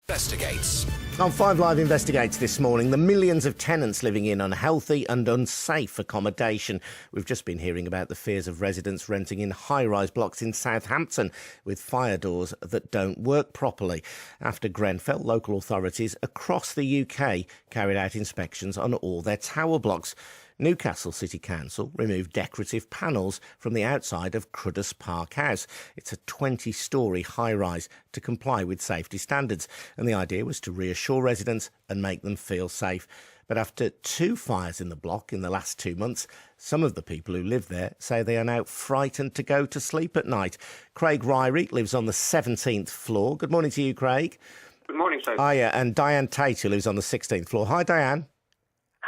Investigates. On Fivelive investigates this morning the millions of tenants living in unhealthy and unsafe accommodation. We've just been hearing about the fears of residents renting in high-rise blocks in Southampton with fire doors that don't work properly. After Grenfell, local authorities across the UK carried out inspections on all their tower blocks. Newcastle City Council removed decorative panels from the outside of Cruddas Park House. It's a 20-storey high-rise to comply with safety standards, and the idea was to reassure residents and make them feel safe. But after 2 fires in the block in the last 2 months, some of the people who live there say they are now frightened to go to sleep at night. Craig Ryrie lives on the 17th floor. Good morning to you, Craig. Good morning, sir. Hiya, and Diane Tate, who lives on the 16th floor. Hi, Diane.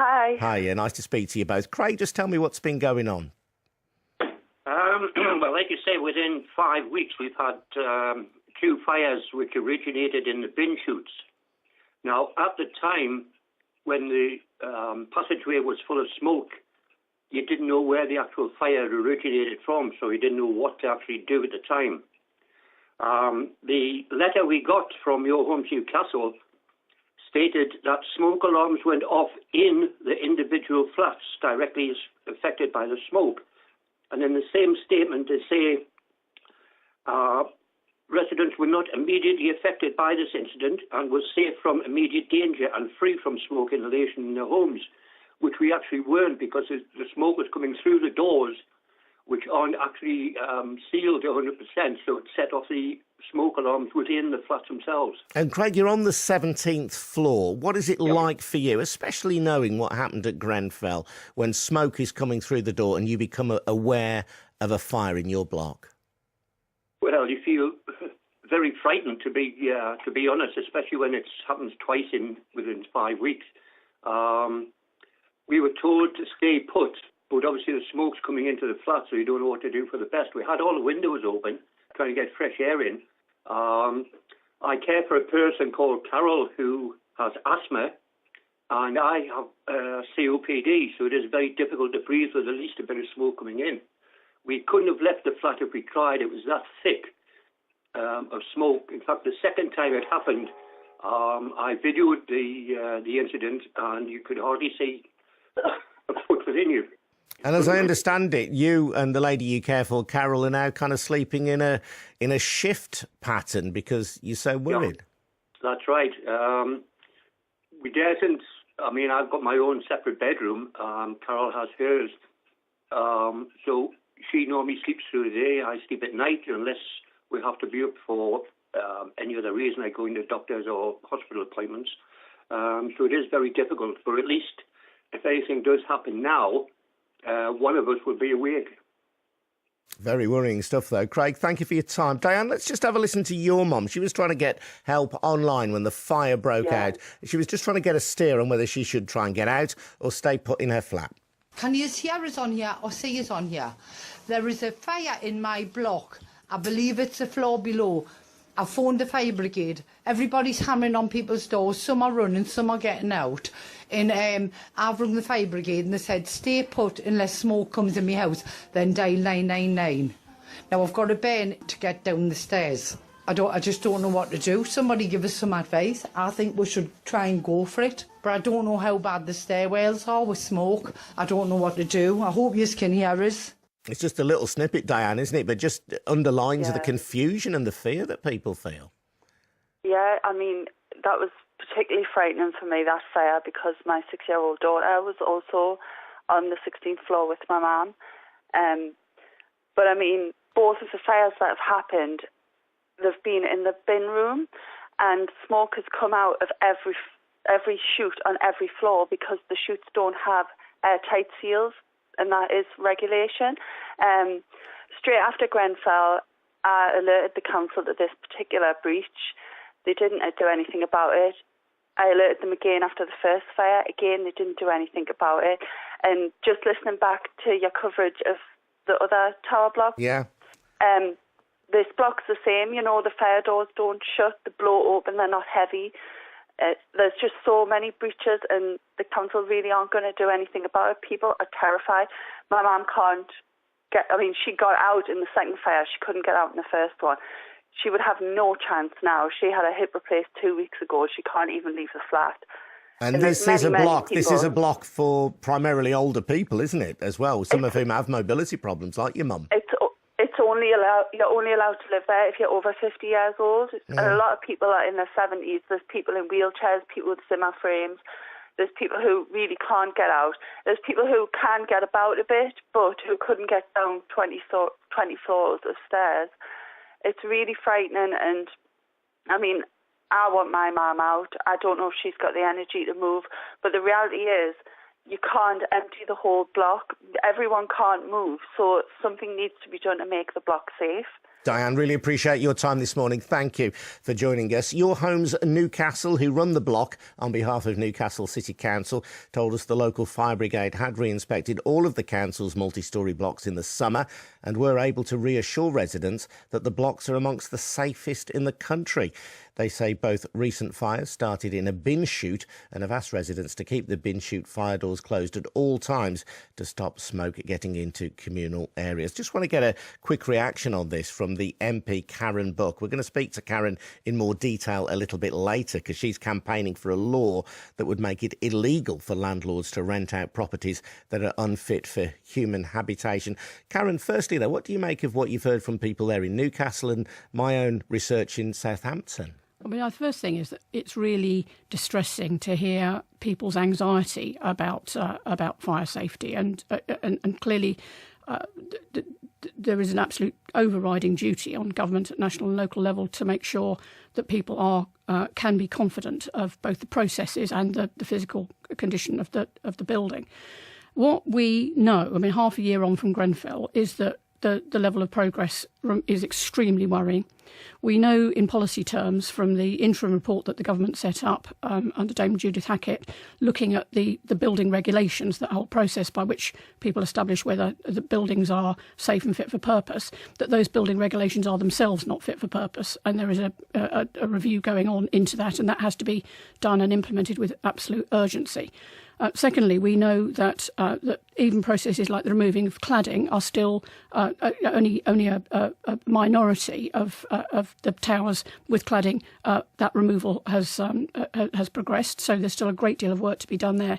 Hi. Hiya, nice to speak to you both. Craig, just tell me what's been going on. Well, like you say, within 5 weeks we've had 2 fires which originated in the bin chutes. Now, at the time when the passageway was full of smoke, you didn't know where the actual fire originated from, so you didn't know what to actually do at the time. The letter we got from Your Homes Newcastle stated that smoke alarms went off in the individual flats directly affected by the smoke. And in the same statement, they say residents were not immediately affected by this incident and were safe from immediate danger and free from smoke inhalation in their homes, which we actually weren't, because the smoke was coming through the doors, which aren't actually sealed 100%, so it set off the smoke alarms within the flats themselves. And Craig, you're on the 17th floor. What is it like for you, especially knowing what happened at Grenfell, when smoke is coming through the door and you become aware of a fire in your block? Well, you feel very frightened, to be honest, especially when it happens twice within 5 weeks. We were told to stay put, but obviously the smoke's coming into the flat, so you don't know what to do for the best. We had all the windows open, trying to get fresh air in. I care for a person called Carol who has asthma, and I have COPD, so it is very difficult to breathe with at least a bit of smoke coming in. We couldn't have left the flat if we tried. It was that thick of smoke. In fact, the second time it happened, I videoed the incident, and you could hardly see a foot within you. And as I understand it, you and the lady you care for, Carol, are now kind of sleeping in a shift pattern because you're so worried. Yeah, that's right. We daren't. I mean, I've got my own separate bedroom. Carol has hers. So she normally sleeps through the day. I sleep at night unless we have to be up for any other reason, like going to doctors or hospital appointments. So it is very difficult. But at least if anything does happen now, one of us will be awake. Very worrying stuff, though. Craig, thank you for your time. Diane, let's just have a listen to your mum. She was trying to get help online when the fire broke out. She was just trying to get a steer on whether she should try and get out or stay put in her flat. Can you hear us on here or see us on here? There is a fire in my block. I believe it's the floor below. I phoned the fire brigade. Everybody's hammering on people's doors. Some are running, some are getting out. And I've rung the fire brigade and they said, stay put unless smoke comes in my house, then dial 999. Now, I've got a burn to get down the stairs. I just don't know what to do. Somebody give us some advice. I think we should try and go for it. But I don't know how bad the stairwells are with smoke. I don't know what to do. I hope you can hear us. It's just a little snippet, Diane, isn't it? But just underlines the confusion and the fear that people feel. Yeah, I mean, that was particularly frightening for me, that fire, because my 6-year-old daughter was also on the 16th floor with my mum. But I mean, both of the fires that have happened, they've been in the bin room, and smoke has come out of every chute on every floor because the chutes don't have airtight seals, and that is regulation. Straight after Grenfell, I alerted the council to this particular breach. They didn't do anything about it. I alerted them again after the first fire. Again, they didn't do anything about it. And just listening back to your coverage of the other tower block, this block's the same. You know, the fire doors don't shut, they blow open, they're not heavy. There's just so many breaches, and the council really aren't going to do anything about it. People are terrified. My mum can't get, I mean, she got out in the second fire. She couldn't get out in the first one. she would have no chance now. She had her hip replaced 2 weeks ago. She can't even leave the flat. And this is a block. This is a block for primarily older people, isn't it? As well, some of whom have mobility problems, like your mum. You're only allowed to live there if you're over 50 years old. And a lot of people are in their 70s. There's people in wheelchairs, people with Zimmer frames. There's people who really can't get out. There's people who can get about a bit, but who couldn't get down 20 floors of stairs. It's really frightening, and I mean, I want my mum out. I don't know if she's got the energy to move, but the reality is you can't empty the whole block. Everyone can't move, so something needs to be done to make the block safe. Diane, really appreciate your time this morning. Thank you for joining us. Your Homes Newcastle, who run the block on behalf of Newcastle City Council, told us the local fire brigade had re-inspected all of the council's multi-storey blocks in the summer and were able to reassure residents that the blocks are amongst the safest in the country. They say both recent fires started in a bin chute and have asked residents to keep the bin chute fire doors closed at all times to stop smoke getting into communal areas. Just want to get a quick reaction on this from the MP Karen Buck. We're going to speak to Karen in more detail a little bit later because she's campaigning for a law that would make it illegal for landlords to rent out properties that are unfit for human habitation. Karen, firstly though, what do you make of what you've heard from people there in Newcastle and my own research in Southampton? I mean, the first thing is that it's really distressing to hear people's anxiety about fire safety, and clearly there is an absolute overriding duty on government at national and local level to make sure that people can be confident of both the processes and the physical condition of the building. What we know, I mean, half a year on from Grenfell, is that the level of progress is extremely worrying. We know in policy terms from the interim report that the government set up under Dame Judith Hackett, looking at the building regulations, that whole process by which people establish whether the buildings are safe and fit for purpose, that those building regulations are themselves not fit for purpose. And there is a review going on into that, and that has to be done and implemented with absolute urgency. Secondly, we know that even processes like the removing of cladding are still only a minority of the towers with cladding. That removal has progressed, so there's still a great deal of work to be done there.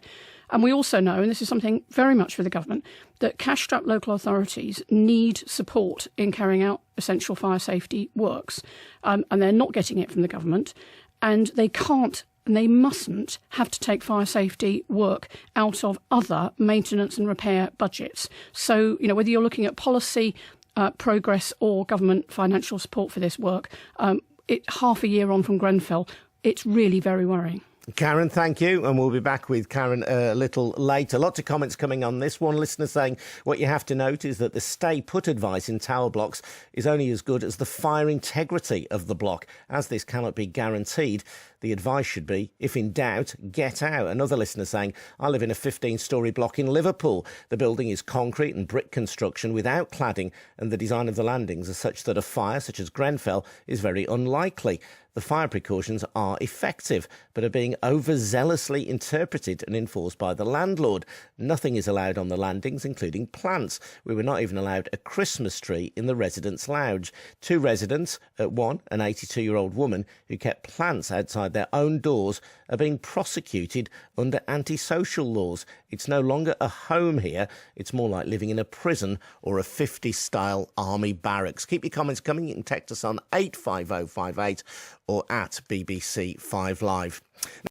And we also know, and this is something very much for the government, that cash-strapped local authorities need support in carrying out essential fire safety works, and they're not getting it from the government, and they can't. And they mustn't have to take fire safety work out of other maintenance and repair budgets. So, whether you're looking at policy, progress or government financial support for this work, half a year on from Grenfell, it's really very worrying. Karen, thank you. And we'll be back with Karen a little later. Lots of comments coming on this. One listener saying what you have to note is that the stay put advice in tower blocks is only as good as the fire integrity of the block. As this cannot be guaranteed, the advice should be, if in doubt, get out. Another listener saying, I live in a 15-storey block in Liverpool. The building is concrete and brick construction without cladding, and the design of the landings are such that a fire, such as Grenfell, is very unlikely. The fire precautions are effective, but are being overzealously interpreted and enforced by the landlord. Nothing is allowed on the landings, including plants. We were not even allowed a Christmas tree in the residents' lounge. Two residents, one, an 82-year-old woman who kept plants outside their own doors, are being prosecuted under antisocial laws. It's no longer a home here. It's more like living in a prison or a 50s-style army barracks. Keep your comments coming. You can text us on 85058 or at BBC 5 Live.